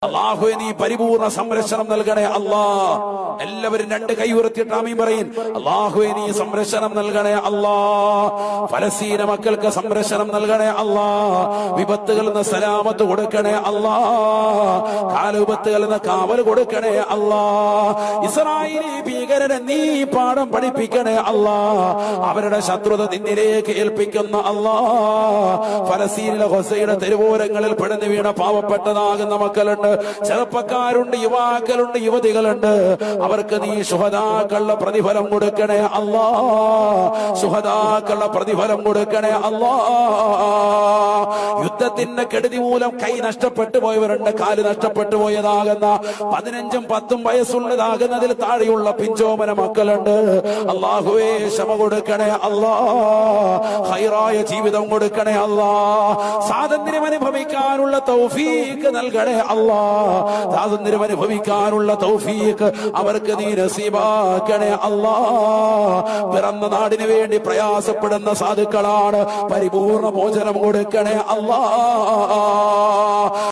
അല്ലാഹുവേ നീ പരിപൂർണ സംരക്ഷണം നൽകണേ അല്ലാ. എല്ലാവരും രണ്ട് കൈ ഉയർത്തിയിട്ട് ആമീൻ പറയും. അല്ലാഹുവേ നീ സംരക്ഷണം നൽകണേ അല്ലാ. ഫലസ്തീന മക്കൾക്ക് സംരക്ഷണം നൽകണേ അല്ലാ. വിപത്തുകളിൽ നിന്ന് സലാമത്ത് കൊടുക്കണേ അല്ലാ. കാലുപത്തുകളിൽ നിന്ന് കാവൽ കൊടുക്കണേ അല്ലാ. ഇസ്രായേലി ഭീകരനെ നീ പാഠം പഠിപ്പിക്കണേ അല്ലാ. അവരുടെ ശത്രുത നിന്നിലേക്ക് ഏൽപ്പിക്കുന്ന അല്ലാ. ഫലസ്തീനിലെ ഗസയുടെ തെരുവോരങ്ങളിൽ പിടഞ്ഞു വീണ പാവപ്പെട്ടതാകുന്ന മക്കളുണ്ട്, ചെറുപ്പക്കാരുണ്ട്, യുവാക്കളുണ്ട്, യുവതികളുണ്ട്. അവർക്ക് നീ ശുഹദാക്കളുടെ പ്രതിഫലം കൊടുക്കണേ അല്ലാ. ശുഹദാക്കളുടെ പ്രതിഫലം കൊടുക്കണേ അല്ലാ. യുദ്ധത്തിന്റെ കെടുതി മൂലം കൈ നഷ്ടപ്പെട്ടു പോയവരുണ്ട്, കാല് നഷ്ടപ്പെട്ടു പോയതാകുന്ന 15ഉം 10ഉം വയസ്സുള്ളതാകുന്നതിൽ താഴെയുള്ള പിഞ്ചോമന മക്കളുണ്ട്. അല്ലാഹുവേ ക്ഷമ കൊടുക്കണേ അല്ലാ. ഖൈറായ ജീവിതം കൊടുക്കണേ അല്ലാ. സ്വാതന്ത്ര്യം അനുഭവിക്കാനുള്ള തൗഫീഖ് നൽകണേ അല്ലാ. സ്വാതന്ത്ര്യം അനുഭവിക്കാനുള്ള തൗഫീഖ് അവർക്ക് നീ നസീബാക്കണേ അല്ലാ. പിറന്ന നാടിന് വേണ്ടി പ്രയാസപ്പെടുന്ന സാധുക്കളാണ്, പരിപൂർണ മോചനം കൊടുക്കണേ അല്ലാ.